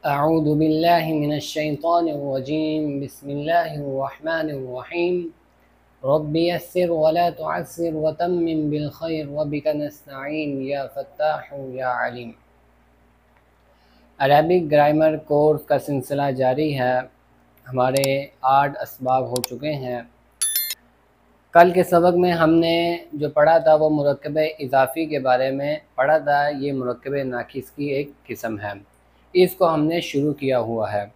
अऊज़ु बिल्लाहि मिनश्शैतानिर्रजीम बिस्मिल्लाहिर्रहमानिर्रहीम रब्बि यस्सिर वला तुअस्सिर वतम्मिम बिल खैर वबिका नस्तईन या फत्ताहु या अलीम। अरबिक ग्रामर कोर्स का सिलसिला जारी है। हमारे 8 असबाब हो चुके हैं। कल के सबक में हमने जो पढ़ा था वो मुरक्कब इज़ाफ़ी के बारे में पढ़ा था। ये मुरक्कब नाक़िस की एक किस्म है, इसको हमने शुरू किया हुआ है।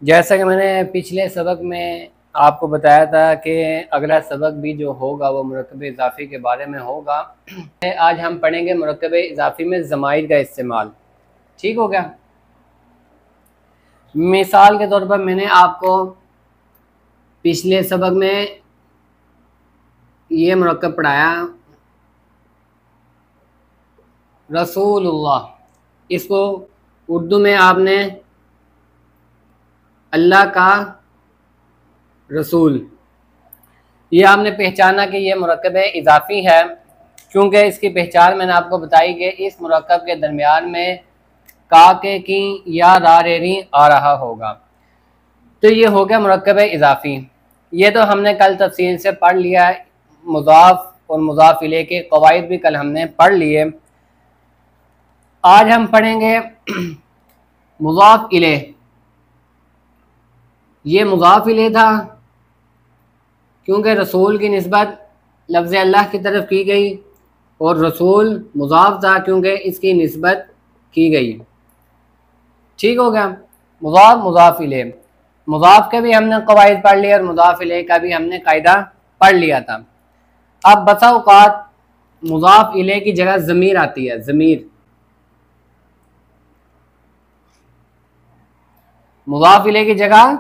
जैसा कि मैंने पिछले सबक में आपको बताया था कि अगला सबक भी जो होगा वो मुरक्कब इज़ाफ़ी के बारे में होगा। आज हम पढ़ेंगे मुरक्कब इज़ाफ़ी में ज़माइर का इस्तेमाल। ठीक हो गया। मिसाल के तौर पर मैंने आपको पिछले सबक में ये मुरक्कब पढ़ाया रसूलुल्लाह, इसको उर्दू में आपने अल्लाह का रसूल, ये आपने पहचाना कि ये मुरक्कब इज़ाफ़ी है, क्योंकि इसकी पहचान मैंने आपको बताई कि इस मुरक्कब के दरमियान में काके की या रारेरी आ रहा होगा। तो ये हो गया मुरक्कब इज़ाफ़ी। ये तो हमने कल तफसील से पढ़ लिया है। मुज़ाफ़ और मुज़ाफ़ इलैह के क़वाइद भी कल हमने पढ़ लिए। आज हम पढ़ेंगे मुज़ाफ़ इलैह। ये मुज़ाफ़ इलैह था क्योंकि रसूल की निस्बत लफ्ज़ अल्लाह की तरफ की गई, और रसूल मुज़ाफ़ था क्योंकि इसकी निस्बत की गई। ठीक हो गया। मुज़ाफ़ मुज़ाफ़ इलैह, मुज़ाफ़ के भी हमने क़वाइद पढ़ लिया और मुज़ाफ़ इलैह का भी हमने कायदा पढ़ लिया था। अब बसा औक़ात मुज़ाफ़ इलैह की जगह ज़मीर आती है। ज़मीर, मुज़ाफ़ इलैह की जगह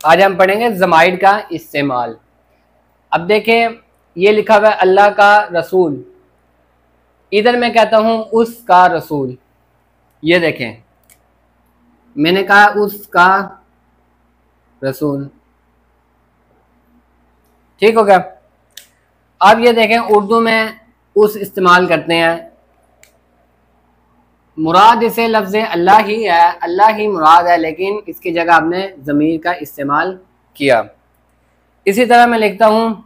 आज हम पढ़ेंगे ज़माइर का इस्तेमाल। अब देखें, ये लिखा हुआ है अल्लाह का रसूल, इधर मैं कहता हूँ उसका रसूल। ये देखें, मैंने कहा उसका रसूल। ठीक हो गया। अब ये देखें, उर्दू में उस इस्तेमाल करते हैं, मुराद इसे लफ्ज़ अल्लाह ही है, अल्लाह ही मुराद है, लेकिन इसकी जगह आपने ज़मीर का इस्तेमाल किया। इसी तरह मैं लिखता हूँ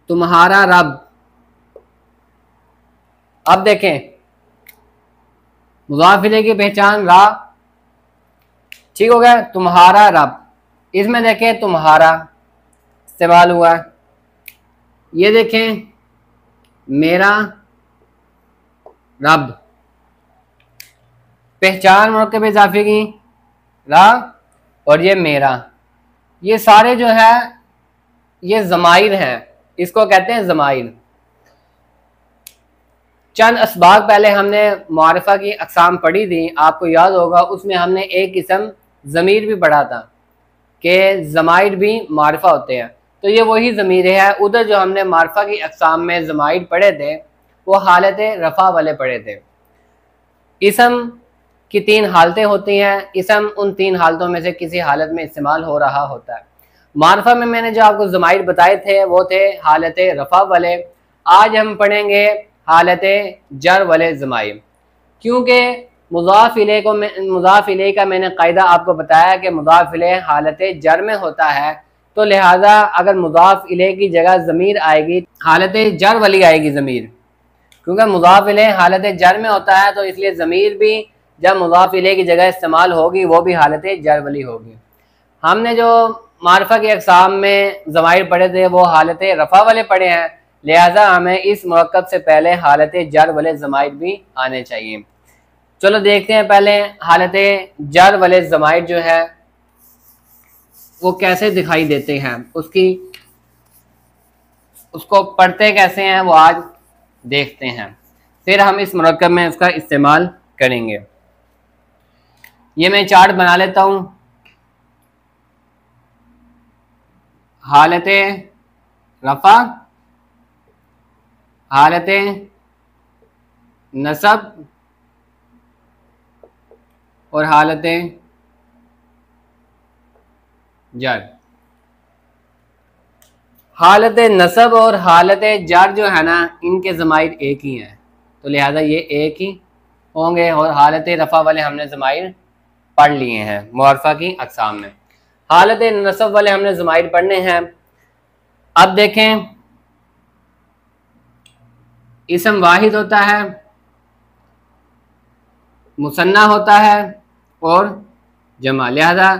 तुम्हारा रब। अब देखें, मुज़ाफ़ इलैह की पहचान रा। ठीक हो गया। तुम्हारा रब, इसमें देखें तुम्हारा इस्तेमाल हुआ है। ये देखें मेरा रब, पहचान मुरक्कब इज़ाफ़ी की रा, और ये मेरा, ये सारे जो है ये ज़माइर हैं, इसको कहते हैं ज़माइर। चंद असबाब पहले हमने मारिफा की अक़साम पढ़ी थी, आपको याद होगा। उसमें हमने एक किस्म ज़मीर भी पढ़ा था कि ज़माइर भी मारिफा होते हैं। तो ये वही ज़मीर है। उधर जो हमने मारिफा की अक़साम में ज़माइर पढ़े थे वो हालत रफ़ा वाले पढ़े थे। इसम की 3 हालतें होती हैं। इसम उन 3 हालतों में से किसी हालत में इस्तेमाल हो रहा होता है। मारिफा में मैंने जो आपको ज़माइर बताए थे वो थे हालत रफ़ा वाले। आज हम पढ़ेंगे हालत जर वाले ज़माइर, क्योंकि मुज़ाफ़ इलैह का मैंने कायदा आपको बताया कि मुज़ाफ़ इलैह हालत जर में होता है। तो लिहाजा अगर मुज़ाफ़ इलैह की जगह ज़मीर आएगी, हालत जर वाली आएगी ज़मीर, क्योंकि मुज़ाफ़ इलैह हालत जर में होता है। तो इसलिए ज़मीर भी जब मुज़ाफ़ इलैह की जगह इस्तेमाल होगी वो भी हालत जर वाली होगी। हमने जो मारिफा की अक़साम में ज़माइर पढ़े थे वो हालत रफ़ा वाले पढ़े हैं, लिहाजा हमें इस मुरक्कब से पहले हालत जर वाले ज़माइर भी आने चाहिए। चलो देखते हैं पहले हालत जर वाले ज़माइर जो है वो कैसे दिखाई देते हैं, उसको पढ़ते कैसे हैं वो आज देखते हैं, फिर हम इस मुरक्कब में उसका इस्तेमाल करेंगे। ये मैं चार्ट बना लेता हूँ। हालत रफ़ा, हालत नसब और हालत जर। हालत नसब और हालत जर जो है ना, इनके ज़माइर एक ही हैं। तो लिहाजा ये एक ही होंगे। और हालत रफ़ा वाले हमने ज़माइर पढ़ लिए हैं मुआरफा की अक़साम में। हालत नसब वाले हमने ज़माइर पढ़ने हैं। अब देखें, इसम वाहिद होता है, मुसन्ना होता है और जमा। लिहाजा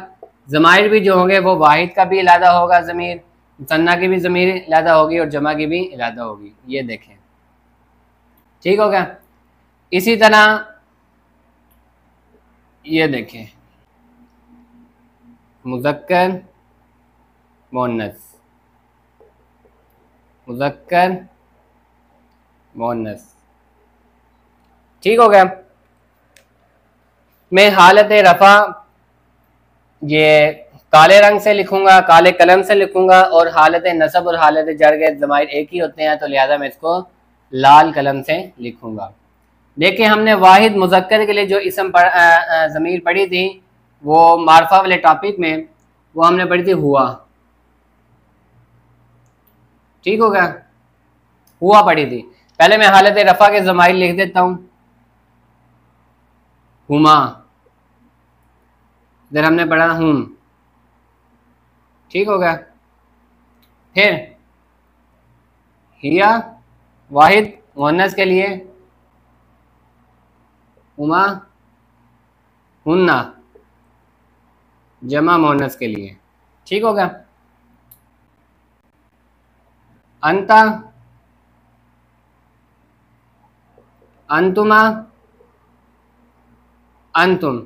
ज़माइर भी जो होंगे वो वाहिद का भी इलादा होगा ज़मीर, मुसन्ना की भी ज़मीर इलादा होगी और जमा की भी इलादा होगी। ये देखें, ठीक हो गया। इसी तरह ये देखें, मुज़क्कर मुअन्नस, मुज़क्कर मुअन्नस, ठीक हो गया। मैं हालत रफ़ा ये काले रंग से लिखूंगा, काले कलम से लिखूंगा, और हालत नसब और हालत जर के ज़माइर एक ही होते हैं, तो लिहाजा मैं इसको लाल कलम से लिखूंगा। देखिए, हमने वाहिद मुज़क्कर के लिए जो इसम ज़मीर पढ़ी थी वो मारफा वाले टॉपिक में, वो हमने पढ़ी थी हुआ, ठीक हो गया, हुआ पढ़ी थी। पहले मैं हालत रफ़ा के ज़माइर लिख देता हूँ। हुमा, इधर हमने पढ़ा हुम, ठीक हो गया। फिर हिया वाहिद मुअन्नस के लिए, हुमा हुन्ना जमा मुअन्नस के लिए, ठीक हो गया। अंता अंतुमा अंतुम,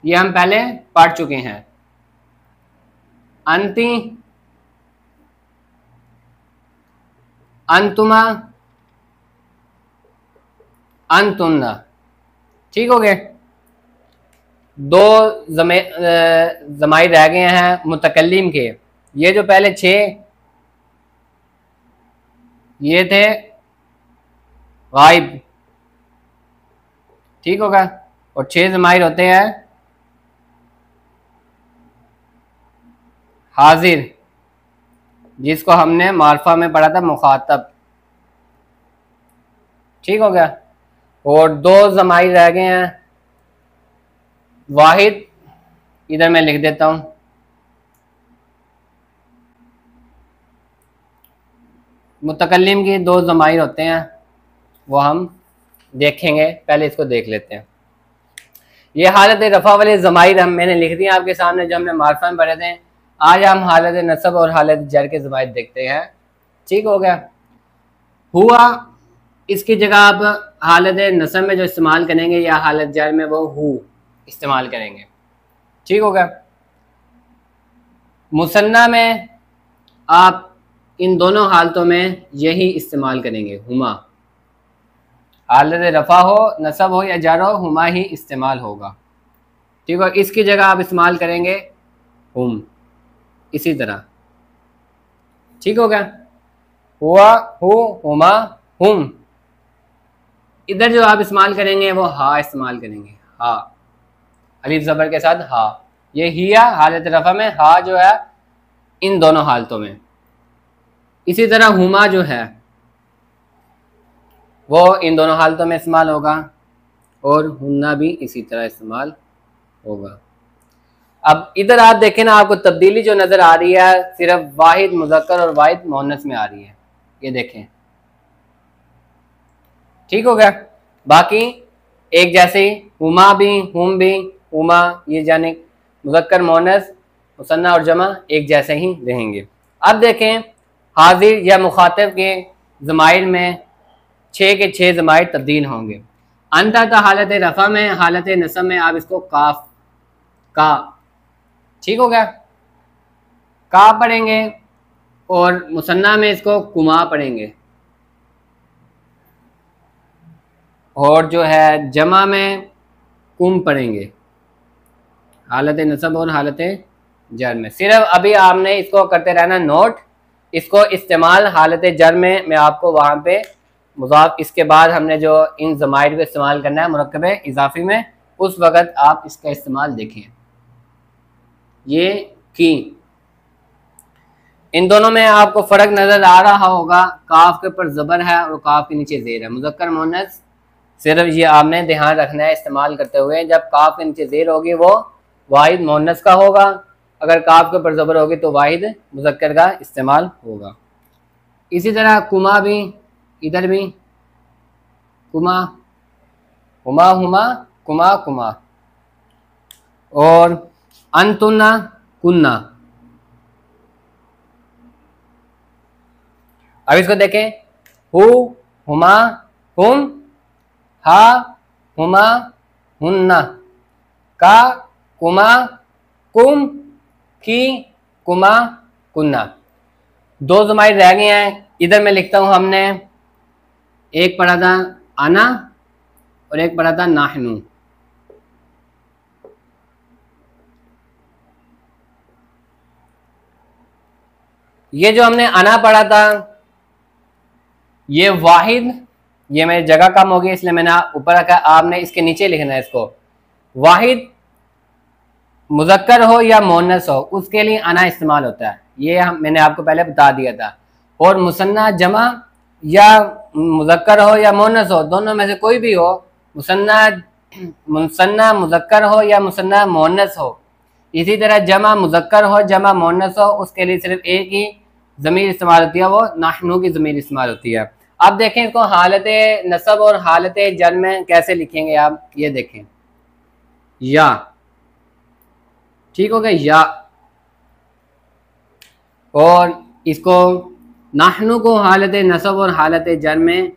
ये हम पहले पढ़ चुके हैं। अंती अंतुमा अंतुन्ना, ठीक हो गए। दो ज़माइर रह गए हैं मुतकल्लिम के। ये जो पहले 6 ये थे गायब, ठीक होगा, और 6 ज़माइर होते हैं हाजिर, जिसको हमने मारफा में पढ़ा था मुखातब, ठीक हो गया। और 2 ज़माइर रह गए हैं वाहिद, इधर मैं लिख देता हूं, मुतकल्लिम की 2 ज़माइर होते हैं, वो हम देखेंगे, पहले इसको देख लेते हैं। ये हालत रफ़ा वाले ज़माइर हम मैंने लिख दिए आपके सामने, जो हमने मारफा में पढ़े थे। आज हम हालत नसब और हालत जर के ज़माइर देखते हैं, ठीक हो गया। हुआ, इसकी जगह आप हालत नसब में जो इस्तेमाल करेंगे या हालत जर में वो हु इस्तेमाल करेंगे, ठीक हो गया। मुसन्ना में आप इन दोनों हालतों में यही इस्तेमाल करेंगे, हुमा। हालत रफ़ा हो, नसब हो या जर हो, हुमा ही इस्तेमाल होगा, ठीक है। इसकी जगह आप इस्तेमाल करेंगे हुम, इसी तरह, ठीक हो गया। हुआ, हु, हुमा, हुम। इधर जो आप इस्तेमाल करेंगे वो हा इस्तेमाल करेंगे, हा, अलीफ ज़बर के साथ हा। ये हिया हालत रफ़ा में, हा जो है इन दोनों हालतों में। इसी तरह हुमा जो है वो इन दोनों हालतों में इस्तेमाल होगा, और हुन्ना भी इसी तरह इस्तेमाल होगा। अब इधर आप देखें ना, आपको तब्दीली जो नज़र आ रही है सिर्फ वाहिद मुज़क्कर और वाहिद मुअन्नस में आ रही है, ये देखें, ठीक हो गया। बाकी एक जैसे ही हुमा भी, हुम भी, हुमा, ये जाने मुज़क्कर मुअन्नस मुसन्ना और जमा एक जैसे ही रहेंगे। अब देखें, हाजिर या मुखातिब के ज़माइर में 6 के 6 ज़माइर तब्दील होंगे। अंता का हालत रफ़ा में, हालत नसब में आप इसको काफ, का, ठीक हो गया, का पढ़ेंगे, और मुसन्ना में इसको कुमा पढ़ेंगे, और जो है जमा में कुम पढ़ेंगे, हालत नसब और हालत जर में। सिर्फ अभी आपने इसको करते रहना नोट, इसको इस्तेमाल हालत जर में मैं आपको वहाँ पे मुज़ाफ, इसके बाद हमने जो इन ज़माइर को इस्तेमाल करना है मुरक्कब इजाफी में, उस वक़्त आप इसका इस्तेमाल देखें। ये की इन दोनों में आपको फ़र्क नज़र आ रहा होगा, काफ के ऊपर ज़बर है और काफ के नीचे ज़ेर है। मुज़क्कर मुअन्नस सिर्फ ये आपने ध्यान रखना है इस्तेमाल करते हुए, जब काफ के नीचे ज़ेर होगी वो वाहिद मुअन्नस का होगा, अगर काफ के ऊपर ज़बर होगी तो वाहिद मुज़क्कर का इस्तेमाल होगा। इसी तरह कुमा भी, इधर भी कुमा, हुमा हुमा, कुमा कुमा, और अंतुन्ना कुन्ना। अब इसको देखें, हु हुमा हुम, हा हुमा हुन्ना, का कुमा कुम, की कुमा कुन्ना। दो ज़माइर रह गए हैं। इधर मैं लिखता हूं, हमने एक पढ़ा था आना और एक पढ़ा था नाहनु। ये जो हमने अना पढ़ा था ये वाहिद, ये मेरी जगह कम होगी इसलिए मैंने ऊपर रखा, आपने इसके नीचे लिखना है इसको। वाहिद मुज़क्कर हो या मुअन्नस हो उसके लिए अना इस्तेमाल होता है, ये मैंने आपको पहले बता दिया था। और मुसन्ना जमा या मुज़क्कर हो या मुअन्नस हो, दोनों में से कोई भी हो, मुसन्ना मुज़क्कर हो या मुसन्ना मुअन्नस हो, इसी तरह जमा मुज़क्कर हो जमा मुअन्नस हो, उसके लिए सिर्फ एक ही ज़मीर इस्तेमाल होती है, वो नाहनु की ज़मीर इस्तेमाल होती है। अब देखें इसको हालत नसब और हालत जर में कैसे लिखेंगे आप, ये देखें। या, ठीक हो गया, या। और इसको नाहनु को हालत नसब और हालत जर में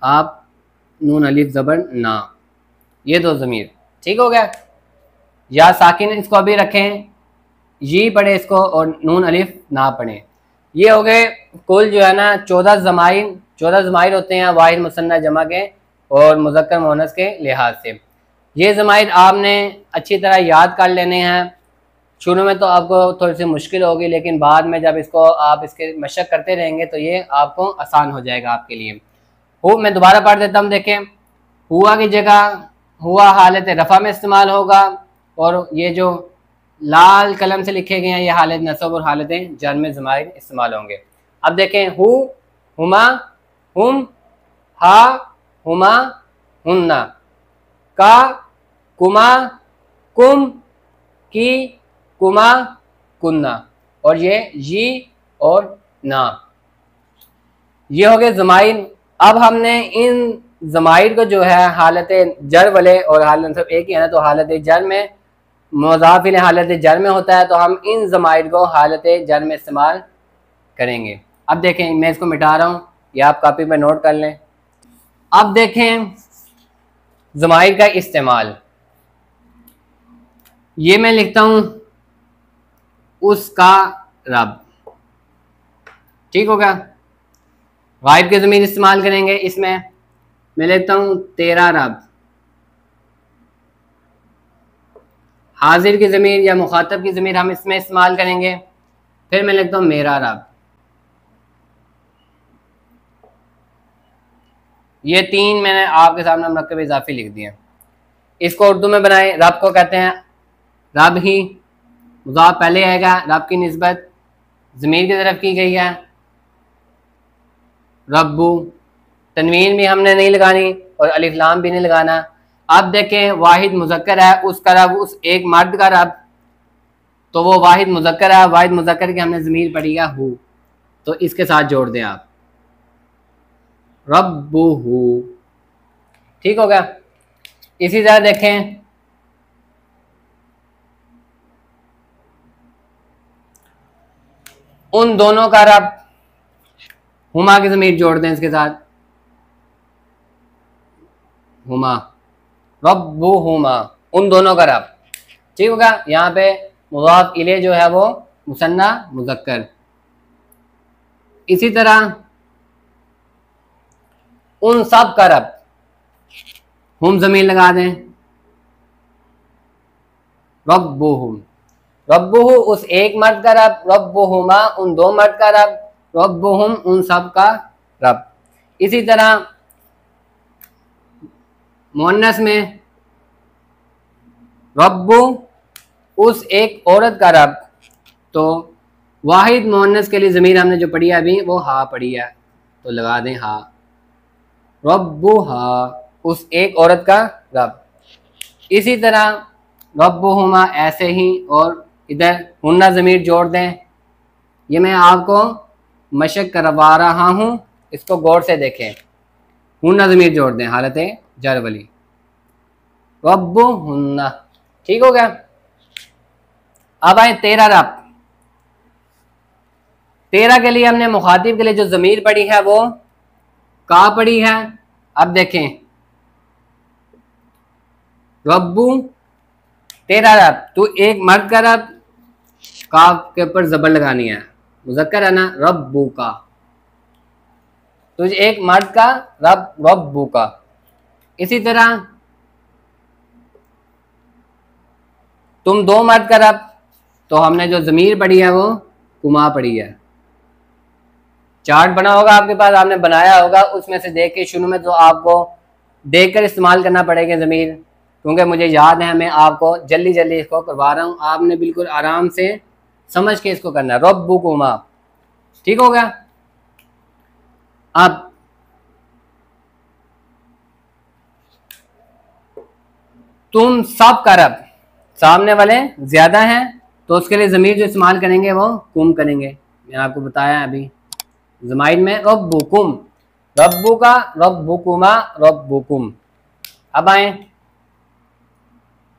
आप नून अलिफ ज़बर ना, ये दो ज़मीर, ठीक हो गया। या साकिन इसको अभी रखें, ये पढ़े इसको और नून अलिफ ना पढ़े। ये हो गए कुल जो है ना 14 ज़माइर होते हैं वाहिद मुसन्ना जमा के और मुज़क्कर मुअन्नस के लिहाज से। ये ज़माइर आपने अच्छी तरह याद कर लेने हैं। शुरू में तो आपको थोड़ी सी मुश्किल होगी, लेकिन बाद में जब इसको आप इसके मशक करते रहेंगे तो ये आपको आसान हो जाएगा आपके लिए। हु मैं दोबारा पढ़ देता हूँ, देखें। हुआ की जगह हुआ हालत रफ़ा में इस्तेमाल होगा, और ये जो लाल कलम से लिखे गए हैं ये हालत नसब और हालत जर में ज़माइर इस्तेमाल होंगे। अब देखें, हु हुमा हुम, हा हुमा हुन्ना, का कुमा कुम, की कुमा कुन्ना, और ये और ना, ये हो गए ज़माइर। अब हमने इन ज़माइर को जो है हालत जर वाले और हालत नसब एक ही है ना, तो हालत जर में मुज़ाफ़ इलैह हालत जर में होता है, तो हम इन ज़माइर को हालत जर में इस्तेमाल करेंगे। अब देखें, मैं इसको मिटा रहा हूँ, या आप कॉपी पर नोट कर लें। अब देखें ज़माइर का इस्तेमाल, ये मैं लिखता हूँ उसका रब, ठीक होगा। गायब के ज़मीर इस्तेमाल करेंगे इसमें, मैं लिखता हूँ तेरा रब। हाजिर की ज़मीर या मुखातब की ज़मीर हम इसमें इस्तेमाल करेंगे। फिर मैं लिखता हूँ मेरा रब। ये तीन मैंने आपके सामने मरकब इजाफी लिख दिए। इसको उर्दू में बनाए, रब को कहते हैं रब ही, मुज़ाफ पहले आएगा, रब की निस्बत ज़मीर की तरफ की गई है, रब्बू। तनवीन भी हमने नहीं लगानी और अलिफ लाम भी नहीं लगाना। अब देखें वाहिद मुज़क्कर है, उसका रब, उस एक मर्द का रब, तो वो वाहिद मुज़क्कर है। वाहिद मुज़क्कर की हमने ज़मीर पढ़ी है हु, तो इसके साथ जोड़ दें आप, रब्बुहु, ठीक हो गया। इसी तरह देखें उन दोनों का रब, हुमा की ज़मीर जोड़ दें इसके साथ, हुमा, रब्बुहुमा, उन दोनों का रब, ठीक होगा। यहाँ पे मुज़ाफ़ इले जो है वो मुसन्ना मुज़क्कर। इसी तरह उन सब का रब, हम ज़मीर लगा दें, रब्बुहुम, रब्बुहु उस एक मर्द का रब, रब्बुहुमा उन दो मर्द का रब, रब्बुहुम उन सब का रब। इसी तरह मुअन्नस में रब्बु उस एक औरत का रब, तो वाहिद मुअन्नस के लिए ज़मीर हमने जो पढ़ी है अभी वो हा पढ़ी है, तो लगा दें हा। रब्बुहा, उस एक औरत का रब। इसी तरह रब्बुहुमा ऐसे ही, और इधर हुन्ना ज़मीर जोड़ दें। ये मैं आपको मशक करवा रहा हूँ, इसको गौर से देखें। हुन्ना ज़मीर जोड़ दें हालत जर वाली, रब्बुहुन्ना। ठीक हो गया। अब आए तेरा रब। तेरा के लिए हमने मुखातिब के लिए जो ज़मीर पढ़ी है वो का पढ़ी है। अब देखें, रब्बू तेरा रब, तो एक मर्द का रब, काफ के ऊपर जबर लगानी है, मुज़क्कर है ना, रब्बू का। तो एक मर्द का रब, रब्बू का। इसी तरह तुम दो मर्द का रब, तो हमने जो ज़मीर पढ़ी है वो कुमा पढ़ी है। चार्ट बना होगा आपके पास, आपने बनाया होगा, उसमें से देख के शुरू में तो आपको देख कर इस्तेमाल करना पड़ेगा ज़मीर, क्योंकि मुझे याद है मैं आपको जल्दी जल्दी इसको करवा रहा हूँ। आपने बिल्कुल आराम से समझ के इसको करना है। रब्बुकुमा, ठीक हो गया। अब तुम सब का रब, सामने वाले ज्यादा हैं, तो उसके लिए ज़मीर जो इस्तेमाल करेंगे वो कुम करेंगे। मैंने आपको बताया अभी ज़माइन में रब्बुकुम, रब्बु का, रब्बुकुमा, रब्बुकुम। अब आए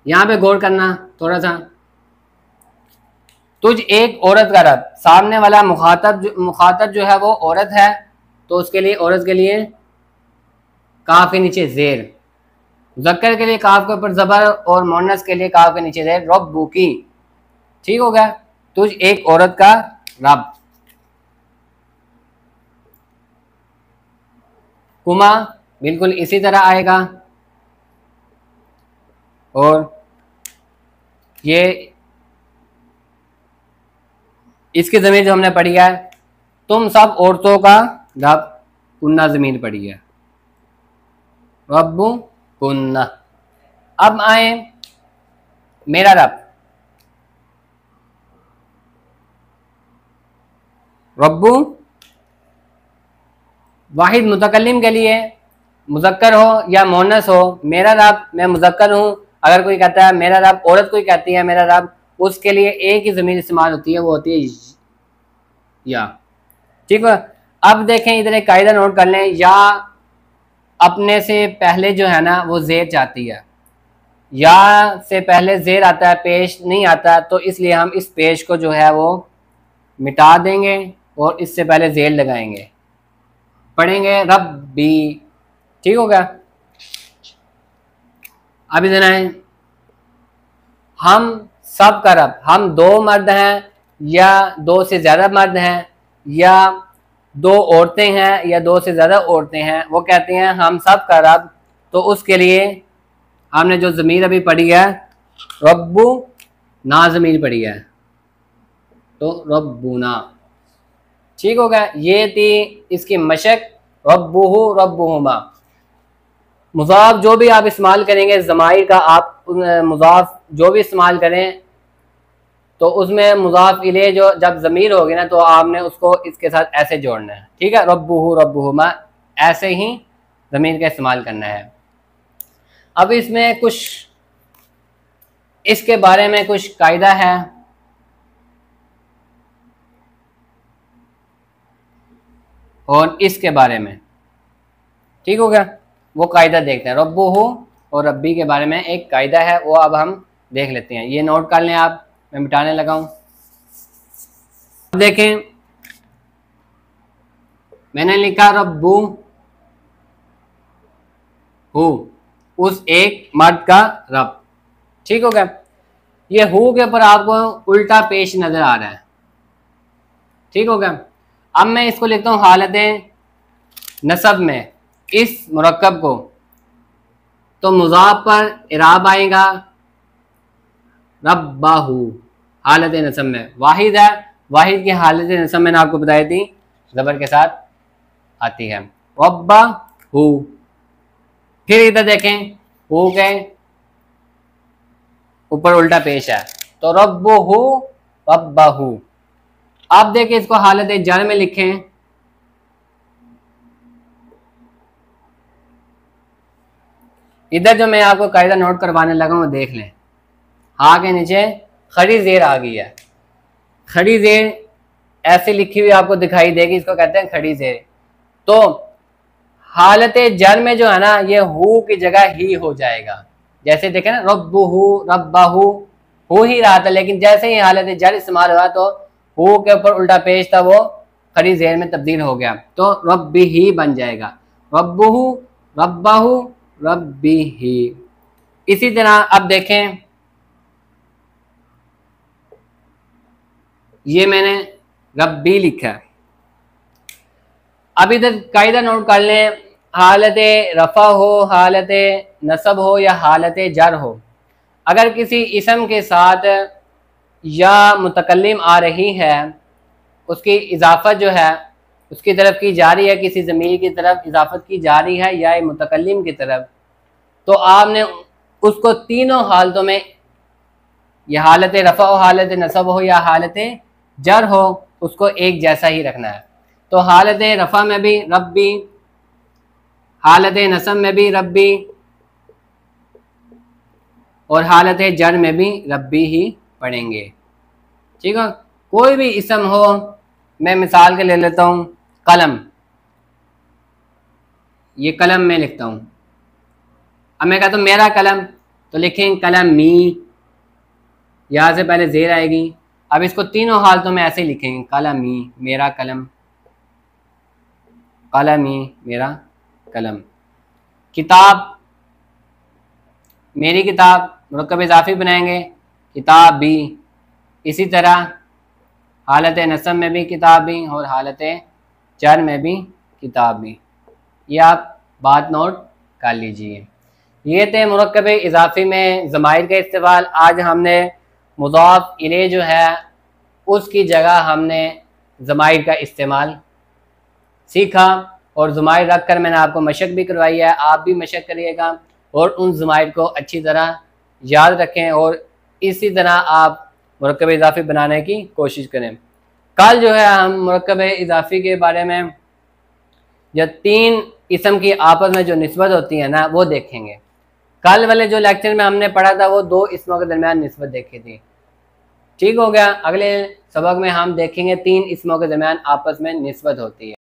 यहाँ पे गौर करना थोड़ा सा। तुझ एक औरत का रब, सामने वाला मुखातब जो है वो औरत है, तो उसके लिए औरत के लिए काफ के नीचे जेर, मुज़क्कर के लिए काफ के ऊपर जबर, और मुअन्नस के लिए काफ के नीचे जेर, रब्बुकी। ठीक हो गया। तुझ एक औरत का रब। कुमा बिल्कुल इसी तरह आएगा, और ये इसकी ज़मीर जो हमने पढ़ी है, तुम सब औरतों का रब, कुन्ना ज़मीर पढ़ी है, रब्बु कुन्ना। अब आए मेरा रब। रब्बु वाहिद मुतकल्लिम के लिए, मुज़क्कर हो या मुअन्नस हो, मेरा रब, मैं मुज़क्कर हूँ। अगर कोई कहता है मेरा रब, औरत कोई कहती है मेरा रब, उसके लिए एक ही ज़मीर इस्तेमाल होती है, वो होती है या। ठीक है। अब देखें, इधर एक कायदा नोट कर लें, या अपने से पहले जो है ना वो जेर जाती है, या से पहले जेर आता है, पेश नहीं आता, तो इसलिए हम इस पेश को जो है वो मिटा देंगे और इससे पहले जेर लगाएंगे, पढ़ेंगे रब्बी। ठीक हो गया। अब इधर आए, हम सब का रब, हम दो मर्द हैं या दो से ज़्यादा मर्द हैं, या दो औरतें हैं या दो से ज़्यादा औरतें हैं, वो कहते हैं हम सब का रब, तो उसके लिए हमने जो ज़मीर अभी पढ़ी है रब्बू ना ज़मीर पढ़ी है, तो रब्बुना। ठीक हो गया। ये थी इसकी मशक, रब्बुहु रब्बुहुमा। मुज़ाफ जो भी आप इस्तेमाल करेंगे ज़माइर का, आप मुज़ाफ जो भी इस्तेमाल करें, तो उसमें मुज़ाफ इले जो जब ज़मीर होगी ना, तो आपने उसको इसके साथ ऐसे जोड़ना है। ठीक है, रब्बुहु रब्बुहुमा, ऐसे ही ज़मीर का इस्तेमाल करना है। अब इसमें कुछ, इसके बारे में कुछ कायदा है, और इसके बारे में। ठीक हो गया। वो कायदा देखते हैं, रब्बुहु और रब्बी के बारे में एक कायदा है, वो अब हम देख लेते हैं। ये नोट कर लें आप, मैं मिटाने लगा हूं। देखें, मैंने लिखा रब्बू हु, उस एक मर्द का रब। ठीक हो गया। ये हु के ऊपर आपको उल्टा पेश नजर आ रहा है। ठीक हो गया। अब मैं इसको लिखता हूँ हालत नसब में, इस मुरक्कब को, तो मुज़ाफ पर इराब आएगा रब्बाहू, हालत नसब में। वाहिद है, वाहिद की हालत नसब मैंने आपको बताई थी, ज़बर के साथ आती है, रब्बाहू। फिर इधर देखें, हु के ऊपर उल्टा पेश है, तो रब्बुहु रब्बाहू। आप देखें इसको हालत जर में लिखें, इधर जो मैं आपको कायदा नोट करवाने लगा वो देख लें। हा के नीचे खड़ी जेर आ गई है, खड़ी जेर ऐसे लिखी हुई आपको दिखाई देगी, इसको कहते हैं खड़ी जेर। तो हालत जर में जो है ना ये हु की जगह ही हो जाएगा। जैसे देखें ना रब्बुहु रब्बाहु हो ही रहा था, लेकिन जैसे ही हालत जर इस्तेमाल हुआ तो हु के ऊपर उल्टा पेश था, वो खड़ी जेर में तब्दील हो गया, तो रब्बी ही बन जाएगा। रब्बुहु रब्बाहु रब्बी ही। इसी तरह अब देखें, ये मैंने रब्बी लिखा है। अब इधर कायदा नोट कर लें, हालत रफ़ा हो, हालत नसब हो या हालत जर हो, अगर किसी इसम के साथ या मुतकल्लिम आ रही है, उसकी इजाफत जो है उसकी तरफ की जा रही है, किसी ज़मीर की तरफ इजाफत की जा रही है या मुतकल्लिम की तरफ, तो आपने उसको तीनों हालतों में, यह हालत रफ़ा हो, हालत नसब हो या हालत जर हो, उसको एक जैसा ही रखना है। तो हालत रफ़ा में भी रब्बी, हालत नसब में भी रब्बी और हालत जर में भी रब्बी ही पढ़ेंगे। ठीक है, कोई भी इसम हो, मैं मिसाल के ले लेता हूँ कलम, ये कलम मैं लिखता हूँ। अब मैं कहता हूँ मेरा कलम, तो लिखें कलम मी, यहाँ से पहले जेर आएगी। अब इसको तीनों हालतों में ऐसे ही लिखेंगे, कलमी मेरा कलम, कलमी मेरा कलम। किताब मेरी किताब, मुरक्कब इजाफी बनाएंगे किताब भी। इसी तरह हालत नसब में भी किताब भी और हालत जर में भी किताब भी। ये आप बात नोट कर लीजिए। ये थे मुरक्कब इजाफी में ज़माइर का इस्तेमाल। आज हमने मुज़ाफ इलैह जो है उसकी जगह हमने ज़माइर का इस्तेमाल सीखा, और ज़माइर रख कर मैंने आपको मशक भी करवाई है। आप भी मशक करिएगा और उन ज़माइर को अच्छी तरह याद रखें और इसी तरह आप मुरक्कब इजाफी बनाने की कोशिश करें। कल जो है हम मुरक्कब इजाफी के बारे में, जो तीन इसम की आपस में जो निस्बत होती है ना वो देखेंगे। कल वाले जो लेक्चर में हमने पढ़ा था वो दो इसमों के दरमियान निस्बत देखी थी। ठीक हो गया, अगले सबक में हम देखेंगे तीन इसमों के दरमियान आपस में निस्बत होती है।